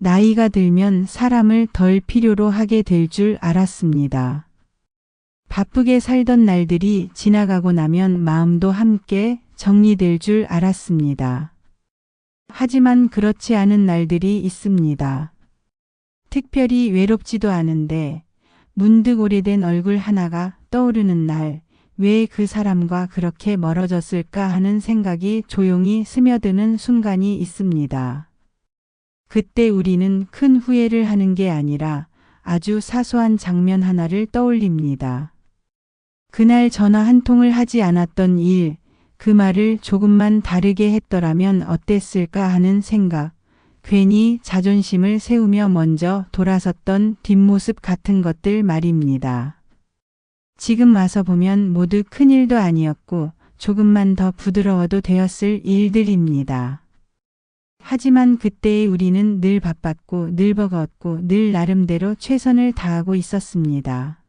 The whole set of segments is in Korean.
나이가 들면 사람을 덜 필요로 하게 될 줄 알았습니다. 바쁘게 살던 날들이 지나가고 나면 마음도 함께 정리될 줄 알았습니다. 하지만 그렇지 않은 날들이 있습니다. 특별히 외롭지도 않은데 문득 오래된 얼굴 하나가 떠오르는 날, 왜 그 사람과 그렇게 멀어졌을까 하는 생각이 조용히 스며드는 순간이 있습니다. 그때 우리는 큰 후회를 하는 게 아니라 아주 사소한 장면 하나를 떠올립니다. 그날 전화 한 통을 하지 않았던 일, 그 말을 조금만 다르게 했더라면 어땠을까 하는 생각, 괜히 자존심을 세우며 먼저 돌아섰던 뒷모습 같은 것들 말입니다. 지금 와서 보면 모두 큰일도 아니었고 조금만 더 부드러워도 되었을 일들입니다. 하지만 그때의 우리는 늘 바빴고 늘 버거웠고 늘 나름대로 최선을 다하고 있었습니다.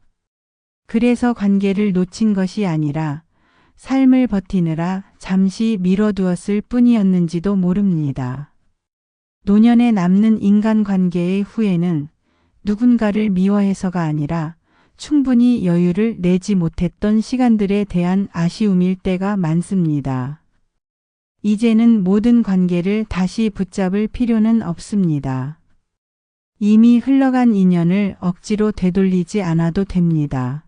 그래서 관계를 놓친 것이 아니라 삶을 버티느라 잠시 미뤄두었을 뿐이었는지도 모릅니다. 노년에 남는 인간관계의 후회는 누군가를 미워해서가 아니라 충분히 여유를 내지 못했던 시간들에 대한 아쉬움일 때가 많습니다. 이제는 모든 관계를 다시 붙잡을 필요는 없습니다. 이미 흘러간 인연을 억지로 되돌리지 않아도 됩니다.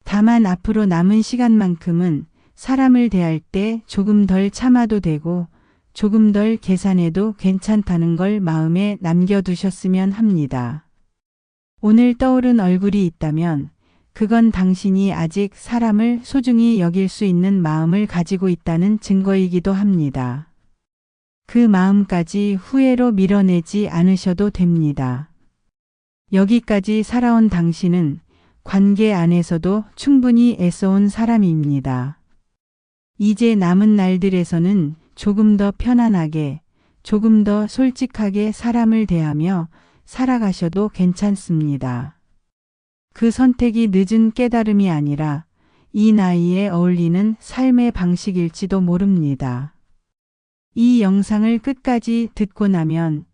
다만 앞으로 남은 시간만큼은 사람을 대할 때 조금 덜 참아도 되고 조금 덜 계산해도 괜찮다는 걸 마음에 남겨두셨으면 합니다. 오늘 떠오른 얼굴이 있다면 그건 당신이 아직 사람을 소중히 여길 수 있는 마음을 가지고 있다는 증거이기도 합니다. 그 마음까지 후회로 밀어내지 않으셔도 됩니다. 여기까지 살아온 당신은 관계 안에서도 충분히 애써온 사람입니다. 이제 남은 날들에서는 조금 더 편안하게, 조금 더 솔직하게 사람을 대하며 살아가셔도 괜찮습니다. 그 선택이 늦은 깨달음이 아니라 이 나이에 어울리는 삶의 방식일지도 모릅니다. 이 영상을 끝까지 듣고 나면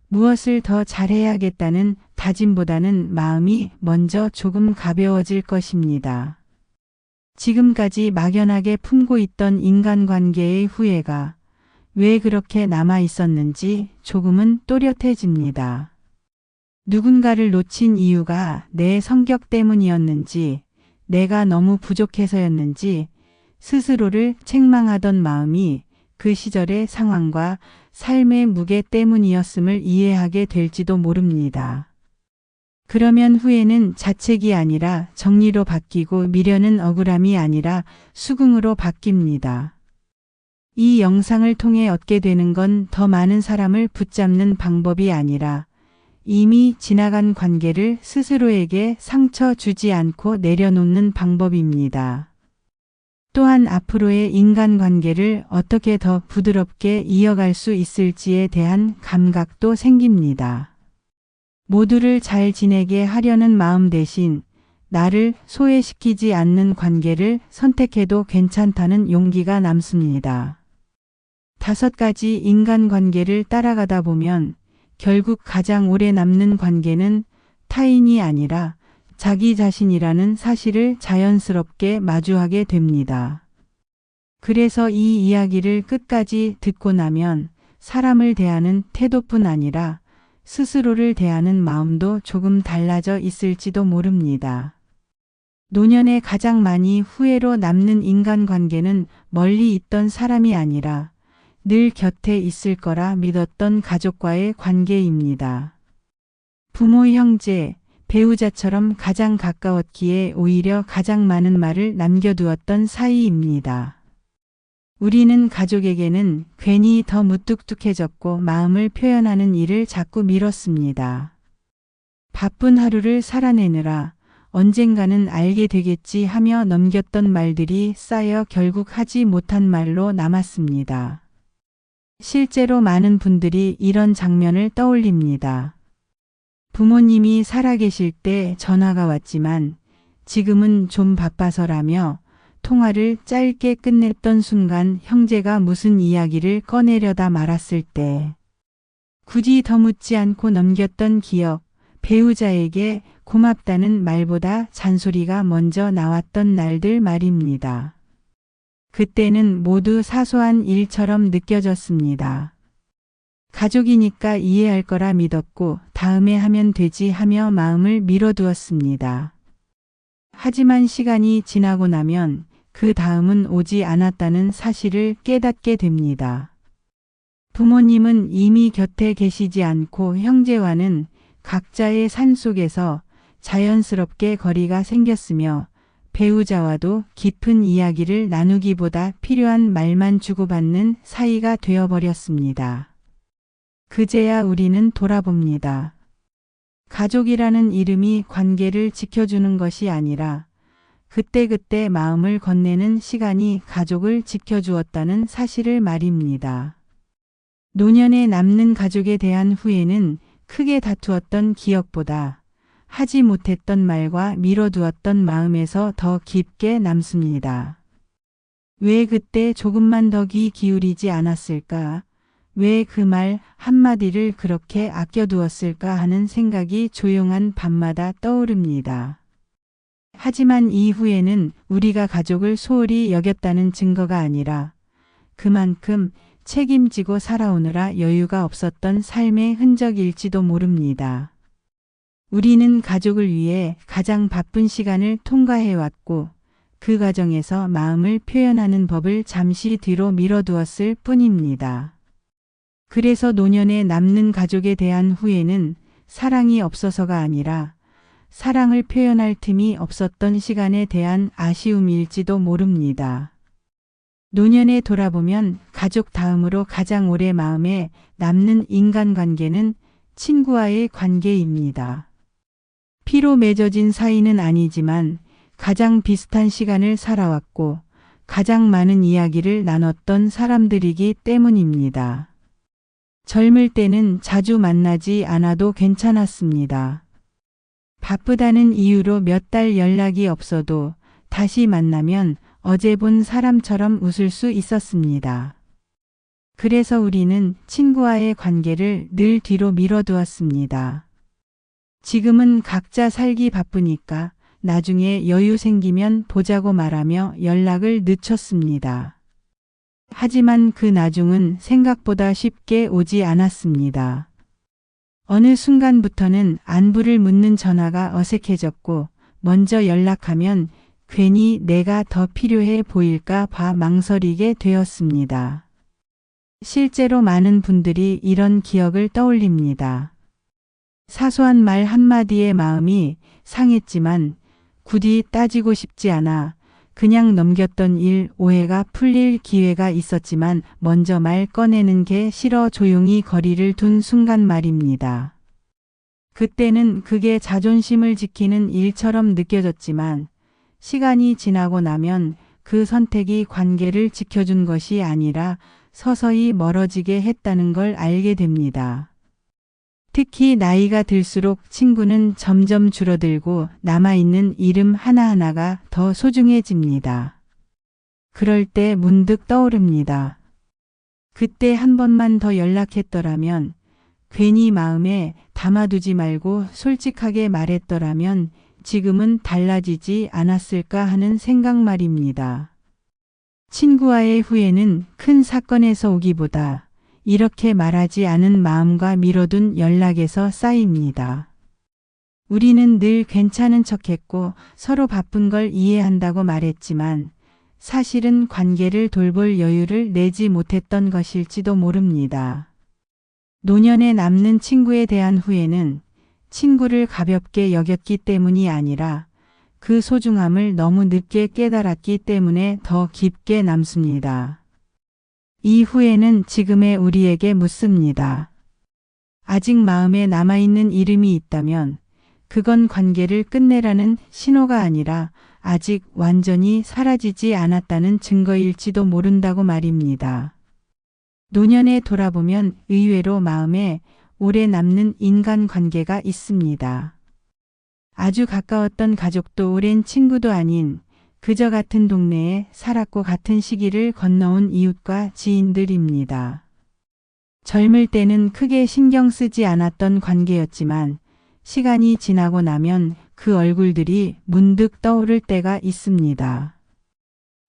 무엇을 더 잘해야겠다는 다짐보다는 마음이 먼저 조금 가벼워질 것입니다. 지금까지 막연하게 품고 있던 인간관계의 후회가 왜 그렇게 남아 있었는지 조금은 또렷해집니다. 누군가를 놓친 이유가 내 성격 때문이었는지, 내가 너무 부족해서였는지 스스로를 책망하던 마음이 그 시절의 상황과 삶의 무게 때문이었음을 이해하게 될지도 모릅니다. 그러면 후회는 자책이 아니라 정리로 바뀌고 미련은 억울함이 아니라 수긍으로 바뀝니다. 이 영상을 통해 얻게 되는 건 더 많은 사람을 붙잡는 방법이 아니라 이미 지나간 관계를 스스로에게 상처 주지 않고 내려놓는 방법입니다. 또한 앞으로의 인간관계를 어떻게 더 부드럽게 이어갈 수 있을지에 대한 감각도 생깁니다. 모두를 잘 지내게 하려는 마음 대신 나를 소외시키지 않는 관계를 선택해도 괜찮다는 용기가 남습니다. 5가지 인간관계를 따라가다 보면 결국 가장 오래 남는 관계는 타인이 아니라 자기 자신이라는 사실을 자연스럽게 마주하게 됩니다. 그래서 이 이야기를 끝까지 듣고 나면 사람을 대하는 태도뿐 아니라 스스로를 대하는 마음도 조금 달라져 있을지도 모릅니다. 노년에 가장 많이 후회로 남는 인간관계는 멀리 있던 사람이 아니라 늘 곁에 있을 거라 믿었던 가족과의 관계입니다. 부모, 형제, 배우자처럼 가장 가까웠기에 오히려 가장 많은 말을 남겨두었던 사이입니다. 우리는 가족에게는 괜히 더 무뚝뚝해졌고 마음을 표현하는 일을 자꾸 미뤘습니다. 바쁜 하루를 살아내느라 언젠가는 알게 되겠지 하며 넘겼던 말들이 쌓여 결국 하지 못한 말로 남았습니다. 실제로 많은 분들이 이런 장면을 떠올립니다. 부모님이 살아계실 때 전화가 왔지만 지금은 좀 바빠서라며 통화를 짧게 끝냈던 순간 형제가 무슨 이야기를 꺼내려다 말았을 때 굳이 더 묻지 않고 넘겼던 기억, 배우자에게 고맙다는 말보다 잔소리가 먼저 나왔던 날들 말입니다. 그때는 모두 사소한 일처럼 느껴졌습니다. 가족이니까 이해할 거라 믿었고 다음에 하면 되지 하며 마음을 미뤄두었습니다. 하지만 시간이 지나고 나면 그 다음은 오지 않았다는 사실을 깨닫게 됩니다. 부모님은 이미 곁에 계시지 않고 형제와는 각자의 산속에서 자연스럽게 거리가 생겼으며 배우자와도 깊은 이야기를 나누기보다 필요한 말만 주고받는 사이가 되어버렸습니다. 그제야 우리는 돌아봅니다. 가족이라는 이름이 관계를 지켜주는 것이 아니라 그때그때 마음을 건네는 시간이 가족을 지켜주었다는 사실을 말입니다. 노년에 남는 가족에 대한 후회는 크게 다투었던 기억보다 하지 못했던 말과 미뤄두었던 마음에서 더 깊게 남습니다. 왜 그때 조금만 더 귀 기울이지 않았을까? 왜 그 말 한마디를 그렇게 아껴두었을까 하는 생각이 조용한 밤마다 떠오릅니다. 하지만 이 후에는 우리가 가족을 소홀히 여겼다는 증거가 아니라 그만큼 책임지고 살아오느라 여유가 없었던 삶의 흔적일지도 모릅니다. 우리는 가족을 위해 가장 바쁜 시간을 통과해왔고 그 과정에서 마음을 표현하는 법을 잠시 뒤로 미뤄두었을 뿐입니다. 그래서 노년에 남는 가족에 대한 후회는 사랑이 없어서가 아니라 사랑을 표현할 틈이 없었던 시간에 대한 아쉬움일지도 모릅니다. 노년에 돌아보면 가족 다음으로 가장 오래 마음에 남는 인간관계는 친구와의 관계입니다. 피로 맺어진 사이는 아니지만 가장 비슷한 시간을 살아왔고 가장 많은 이야기를 나눴던 사람들이기 때문입니다. 젊을 때는 자주 만나지 않아도 괜찮았습니다. 바쁘다는 이유로 몇 달 연락이 없어도 다시 만나면 어제 본 사람처럼 웃을 수 있었습니다. 그래서 우리는 친구와의 관계를 늘 뒤로 미뤄두었습니다. 지금은 각자 살기 바쁘니까 나중에 여유 생기면 보자고 말하며 연락을 늦췄습니다. 하지만 그 나중은 생각보다 쉽게 오지 않았습니다. 어느 순간부터는 안부를 묻는 전화가 어색해졌고 먼저 연락하면 괜히 내가 더 필요해 보일까 봐 망설이게 되었습니다. 실제로 많은 분들이 이런 기억을 떠올립니다. 사소한 말 한마디에 마음이 상했지만 굳이 따지고 싶지 않아 그냥 넘겼던 일, 오해가 풀릴 기회가 있었지만 먼저 말 꺼내는 게 싫어 조용히 거리를 둔 순간 말입니다. 그때는 그게 자존심을 지키는 일처럼 느껴졌지만 시간이 지나고 나면 그 선택이 관계를 지켜준 것이 아니라 서서히 멀어지게 했다는 걸 알게 됩니다. 특히 나이가 들수록 친구는 점점 줄어들고 남아있는 이름 하나하나가 더 소중해집니다. 그럴 때 문득 떠오릅니다. 그때 한 번만 더 연락했더라면, 괜히 마음에 담아두지 말고 솔직하게 말했더라면 지금은 달라지지 않았을까 하는 생각 말입니다. 친구와의 후회는 큰 사건에서 오기보다 이렇게 말하지 않은 마음과 미뤄둔 연락에서 쌓입니다. 우리는 늘 괜찮은 척했고 서로 바쁜 걸 이해한다고 말했지만 사실은 관계를 돌볼 여유를 내지 못했던 것일지도 모릅니다. 노년에 남는 친구에 대한 후회는 친구를 가볍게 여겼기 때문이 아니라 그 소중함을 너무 늦게 깨달았기 때문에 더 깊게 남습니다. 이 후회는 지금의 우리에게 묻습니다. 아직 마음에 남아있는 이름이 있다면 그건 관계를 끝내라는 신호가 아니라 아직 완전히 사라지지 않았다는 증거일지도 모른다고 말입니다. 노년에 돌아보면 의외로 마음에 오래 남는 인간관계가 있습니다. 아주 가까웠던 가족도 오랜 친구도 아닌 그저 같은 동네에 살았고 같은 시기를 건너온 이웃과 지인들입니다. 젊을 때는 크게 신경 쓰지 않았던 관계였지만 시간이 지나고 나면 그 얼굴들이 문득 떠오를 때가 있습니다.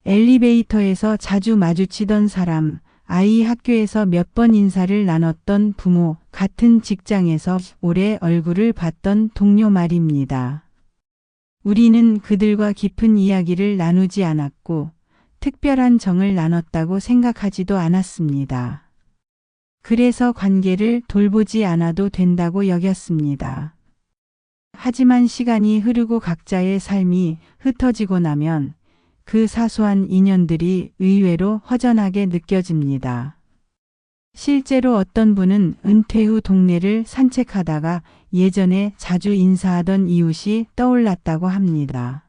엘리베이터에서 자주 마주치던 사람, 아이 학교에서 몇 번 인사를 나눴던 부모, 같은 직장에서 오래 얼굴을 봤던 동료 말입니다. 우리는 그들과 깊은 이야기를 나누지 않았고 특별한 정을 나눴다고 생각하지도 않았습니다. 그래서 관계를 돌보지 않아도 된다고 여겼습니다. 하지만 시간이 흐르고 각자의 삶이 흩어지고 나면 그 사소한 인연들이 의외로 허전하게 느껴집니다. 실제로 어떤 분은 은퇴 후 동네를 산책하다가 예전에 자주 인사하던 이웃이 떠올랐다고 합니다.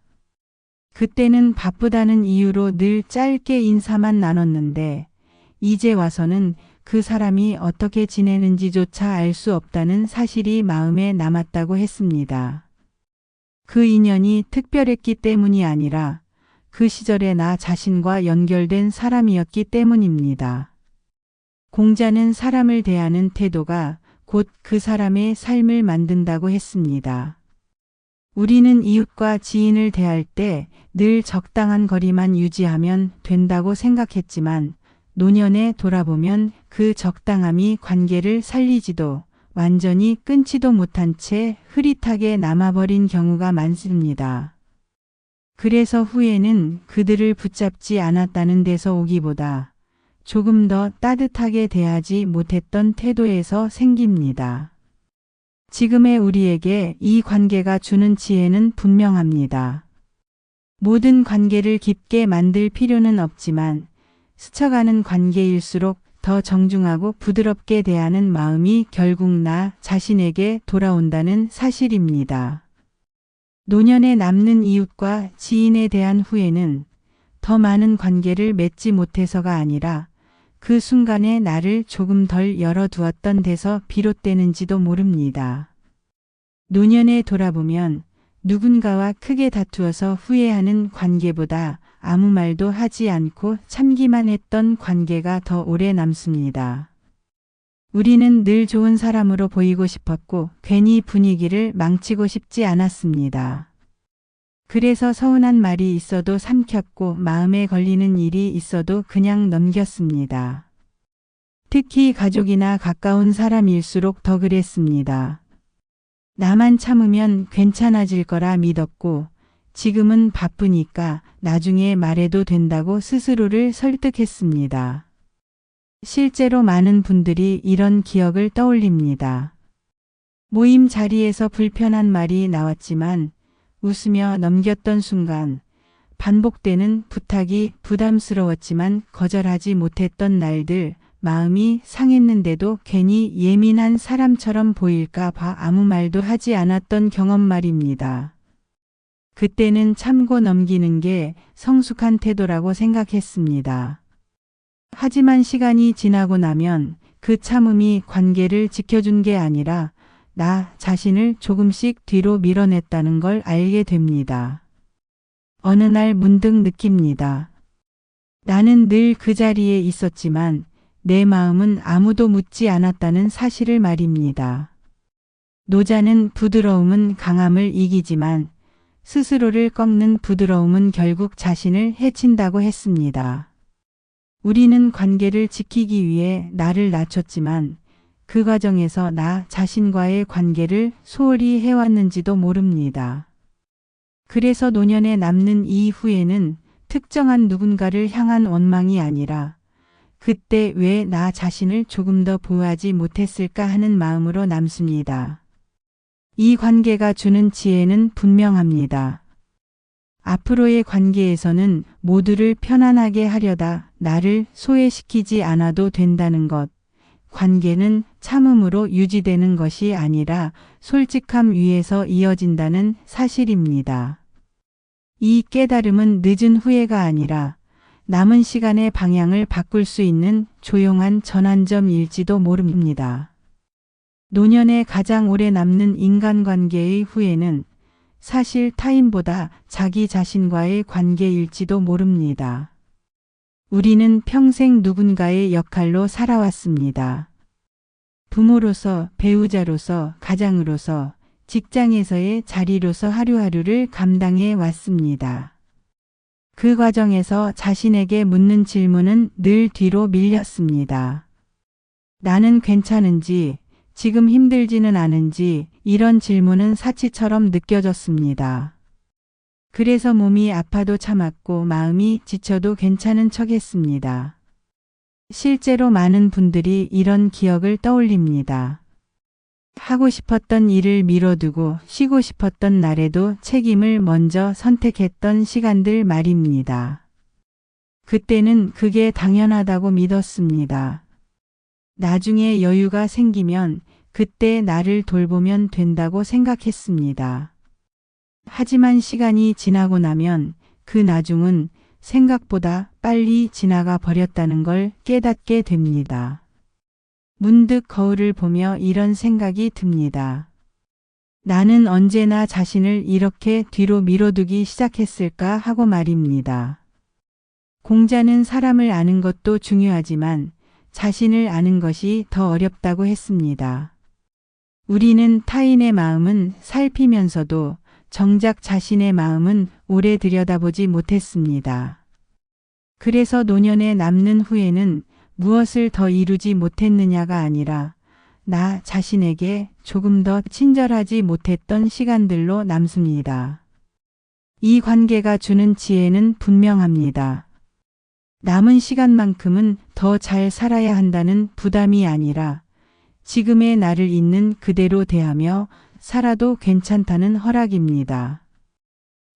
그때는 바쁘다는 이유로 늘 짧게 인사만 나눴는데 이제 와서는 그 사람이 어떻게 지내는지조차 알 수 없다는 사실이 마음에 남았다고 했습니다. 그 인연이 특별했기 때문이 아니라 그 시절의 나 자신과 연결된 사람이었기 때문입니다. 공자는 사람을 대하는 태도가 곧 그 사람의 삶을 만든다고 했습니다. 우리는 이웃과 지인을 대할 때 늘 적당한 거리만 유지하면 된다고 생각했지만 노년에 돌아보면 그 적당함이 관계를 살리지도 완전히 끊지도 못한 채 흐릿하게 남아버린 경우가 많습니다. 그래서 후회는 그들을 붙잡지 않았다는 데서 오기보다 조금 더 따뜻하게 대하지 못했던 태도에서 생깁니다. 지금의 우리에게 이 관계가 주는 지혜는 분명합니다. 모든 관계를 깊게 만들 필요는 없지만 스쳐가는 관계일수록 더 정중하고 부드럽게 대하는 마음이 결국 나 자신에게 돌아온다는 사실입니다. 노년에 남는 이웃과 지인에 대한 후회는 더 많은 관계를 맺지 못해서가 아니라 그 순간에 나를 조금 덜 열어두었던 데서 비롯되는지도 모릅니다. 노년에 돌아보면 누군가와 크게 다투어서 후회하는 관계보다 아무 말도 하지 않고 참기만 했던 관계가 더 오래 남습니다. 우리는 늘 좋은 사람으로 보이고 싶었고 괜히 분위기를 망치고 싶지 않았습니다. 그래서 서운한 말이 있어도 삼켰고 마음에 걸리는 일이 있어도 그냥 넘겼습니다. 특히 가족이나 가까운 사람일수록 더 그랬습니다. 나만 참으면 괜찮아질 거라 믿었고 지금은 바쁘니까 나중에 말해도 된다고 스스로를 설득했습니다. 실제로 많은 분들이 이런 기억을 떠올립니다. 모임 자리에서 불편한 말이 나왔지만 웃으며 넘겼던 순간 반복되는 부탁이 부담스러웠지만 거절하지 못했던 날들, 마음이 상했는데도 괜히 예민한 사람처럼 보일까 봐 아무 말도 하지 않았던 경험 말입니다. 그때는 참고 넘기는 게 성숙한 태도라고 생각했습니다. 하지만 시간이 지나고 나면 그 참음이 관계를 지켜준 게 아니라 나 자신을 조금씩 뒤로 밀어냈다는 걸 알게 됩니다. 어느 날 문득 느낍니다. 나는 늘 그 자리에 있었지만 내 마음은 아무도 묻지 않았다는 사실을 말입니다. 노자는 부드러움은 강함을 이기지만 스스로를 꺾는 부드러움은 결국 자신을 해친다고 했습니다. 우리는 관계를 지키기 위해 나를 낮췄지만 그 과정에서 나 자신과의 관계를 소홀히 해왔는지도 모릅니다. 그래서 노년에 남는 이 후회는 특정한 누군가를 향한 원망이 아니라 그때 왜 나 자신을 조금 더 보호하지 못했을까 하는 마음으로 남습니다. 이 관계가 주는 지혜는 분명합니다. 앞으로의 관계에서는 모두를 편안하게 하려다 나를 소외시키지 않아도 된다는 것. 관계는 참음으로 유지되는 것이 아니라 솔직함 위에서 이어진다는 사실입니다. 이 깨달음은 늦은 후회가 아니라 남은 시간의 방향을 바꿀 수 있는 조용한 전환점일지도 모릅니다. 노년에 가장 오래 남는 인간관계의 후회는 사실 타인보다 자기 자신과의 관계일지도 모릅니다. 우리는 평생 누군가의 역할로 살아왔습니다. 부모로서, 배우자로서, 가장으로서, 직장에서의 자리로서 하루하루를 감당해 왔습니다. 그 과정에서 자신에게 묻는 질문은 늘 뒤로 밀렸습니다. 나는 괜찮은지, 지금 힘들지는 않은지 이런 질문은 사치처럼 느껴졌습니다. 그래서 몸이 아파도 참았고 마음이 지쳐도 괜찮은 척 했습니다. 실제로 많은 분들이 이런 기억을 떠올립니다. 하고 싶었던 일을 미뤄두고 쉬고 싶었던 날에도 책임을 먼저 선택했던 시간들 말입니다. 그때는 그게 당연하다고 믿었습니다. 나중에 여유가 생기면 그때 나를 돌보면 된다고 생각했습니다. 하지만 시간이 지나고 나면 그 나중은 생각보다 빨리 지나가 버렸다는 걸 깨닫게 됩니다. 문득 거울을 보며 이런 생각이 듭니다. 나는 언제나 자신을 이렇게 뒤로 밀어두기 시작했을까 하고 말입니다. 공자는 사람을 아는 것도 중요하지만 자신을 아는 것이 더 어렵다고 했습니다. 우리는 타인의 마음은 살피면서도 정작 자신의 마음은 오래 들여다보지 못했습니다. 그래서 노년에 남는 후에는 무엇을 더 이루지 못했느냐가 아니라 나 자신에게 조금 더 친절하지 못했던 시간들로 남습니다. 이 관계가 주는 지혜는 분명합니다. 남은 시간만큼은 더 잘 살아야 한다는 부담이 아니라 지금의 나를 있는 그대로 대하며 살아도 괜찮다는 허락입니다.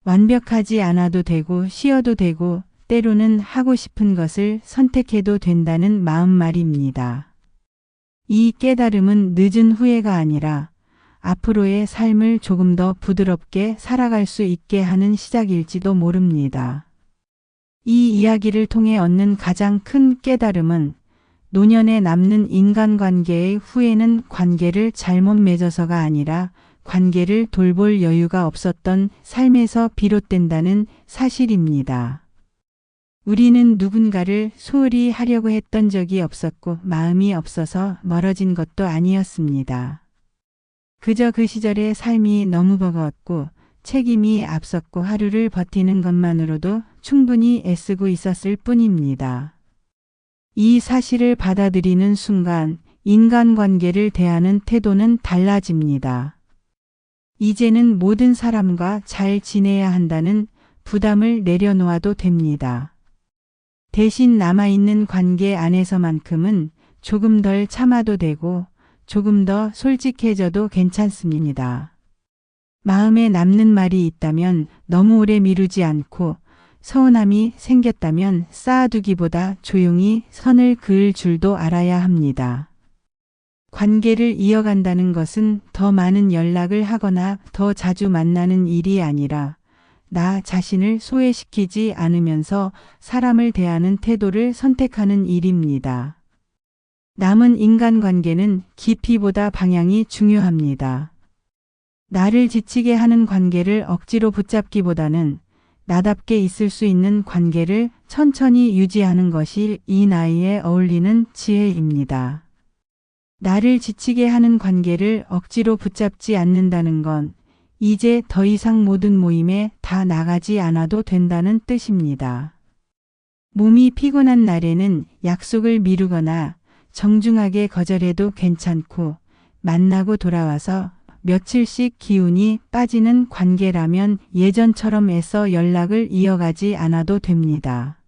완벽하지 않아도 되고 쉬어도 되고 때로는 하고 싶은 것을 선택해도 된다는 마음 말입니다. 이 깨달음은 늦은 후회가 아니라 앞으로의 삶을 조금 더 부드럽게 살아갈 수 있게 하는 시작일지도 모릅니다. 이 이야기를 통해 얻는 가장 큰 깨달음은 노년에 남는 인간관계의 후회는 관계를 잘못 맺어서가 아니라 관계를 돌볼 여유가 없었던 삶에서 비롯된다는 사실입니다. 우리는 누군가를 소홀히 하려고 했던 적이 없었고 마음이 없어서 멀어진 것도 아니었습니다. 그저 그 시절의 삶이 너무 버거웠고 책임이 앞섰고 하루를 버티는 것만으로도 충분히 애쓰고 있었을 뿐입니다. 이 사실을 받아들이는 순간 인간관계를 대하는 태도는 달라집니다. 이제는 모든 사람과 잘 지내야 한다는 부담을 내려놓아도 됩니다. 대신 남아있는 관계 안에서만큼은 조금 덜 참아도 되고 조금 더 솔직해져도 괜찮습니다. 마음에 남는 말이 있다면 너무 오래 미루지 않고 서운함이 생겼다면 쌓아두기보다 조용히 선을 그을 줄도 알아야 합니다. 관계를 이어간다는 것은 더 많은 연락을 하거나 더 자주 만나는 일이 아니라 나 자신을 소외시키지 않으면서 사람을 대하는 태도를 선택하는 일입니다. 남은 인간관계는 깊이보다 방향이 중요합니다. 나를 지치게 하는 관계를 억지로 붙잡기보다는 나답게 있을 수 있는 관계를 천천히 유지하는 것이 이 나이에 어울리는 지혜입니다. 나를 지치게 하는 관계를 억지로 붙잡지 않는다는 건 이제 더 이상 모든 모임에 다 나가지 않아도 된다는 뜻입니다. 몸이 피곤한 날에는 약속을 미루거나 정중하게 거절해도 괜찮고 만나고 돌아와서 며칠씩 기운이 빠지는 관계라면 예전처럼 애써 연락을 이어가지 않아도 됩니다.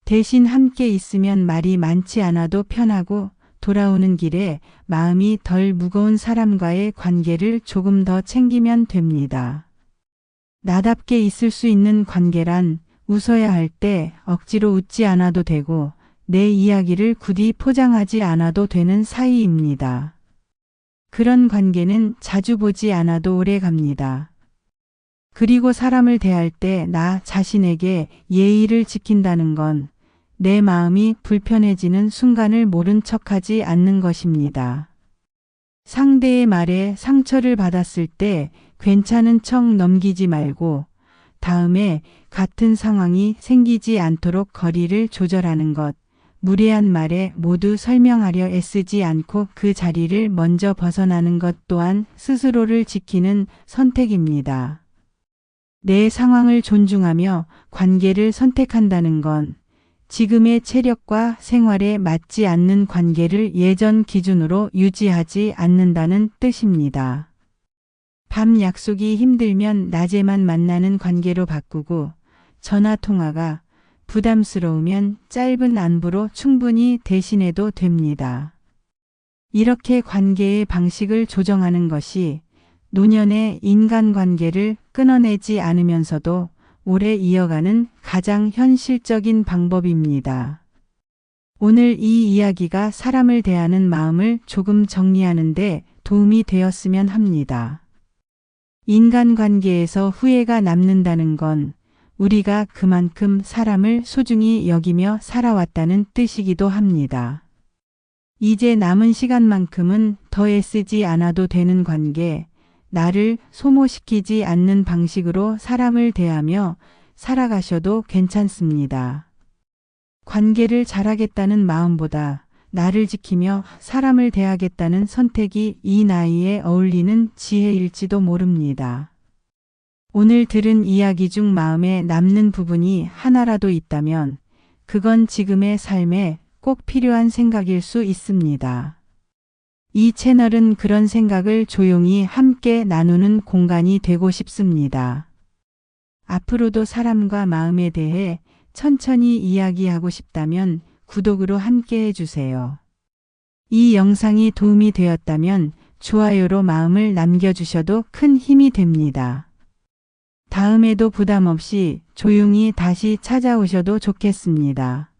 대신 함께 있으면 말이 많지 않아도 편하고 돌아오는 길에 마음이 덜 무거운 사람과의 관계를 조금 더 챙기면 됩니다. 나답게 있을 수 있는 관계란 웃어야 할 때 억지로 웃지 않아도 되고 내 이야기를 굳이 포장하지 않아도 되는 사이입니다. 그런 관계는 자주 보지 않아도 오래 갑니다. 그리고 사람을 대할 때 나 자신에게 예의를 지킨다는 건 내 마음이 불편해지는 순간을 모른 척하지 않는 것입니다. 상대의 말에 상처를 받았을 때 괜찮은 척 넘기지 말고 다음에 같은 상황이 생기지 않도록 거리를 조절하는 것, 무례한 말에 모두 설명하려 애쓰지 않고 그 자리를 먼저 벗어나는 것 또한 스스로를 지키는 선택입니다. 내 상황을 존중하며 관계를 선택한다는 건 지금의 체력과 생활에 맞지 않는 관계를 예전 기준으로 유지하지 않는다는 뜻입니다. 밤 약속이 힘들면 낮에만 만나는 관계로 바꾸고 전화 통화가 부담스러우면 짧은 안부로 충분히 대신해도 됩니다. 이렇게 관계의 방식을 조정하는 것이 노년의 인간관계를 끊어내지 않으면서도 오래 이어가는 가장 현실적인 방법입니다. 오늘 이 이야기가 사람을 대하는 마음을 조금 정리하는 데 도움이 되었으면 합니다. 인간관계에서 후회가 남는다는 건 우리가 그만큼 사람을 소중히 여기며 살아왔다는 뜻이기도 합니다. 이제 남은 시간만큼은 더 애쓰지 않아도 되는 관계, 나를 소모시키지 않는 방식으로 사람을 대하며 살아가셔도 괜찮습니다. 관계를 잘하겠다는 마음보다 나를 지키며 사람을 대하겠다는 선택이 이 나이에 어울리는 지혜일지도 모릅니다. 오늘 들은 이야기 중 마음에 남는 부분이 하나라도 있다면 그건 지금의 삶에 꼭 필요한 생각일 수 있습니다. 이 채널은 그런 생각을 조용히 함께 나누는 공간이 되고 싶습니다. 앞으로도 사람과 마음에 대해 천천히 이야기하고 싶다면 구독으로 함께 해주세요. 이 영상이 도움이 되었다면 좋아요로 마음을 남겨주셔도 큰 힘이 됩니다. 다음에도 부담 없이 조용히 다시 찾아오셔도 좋겠습니다.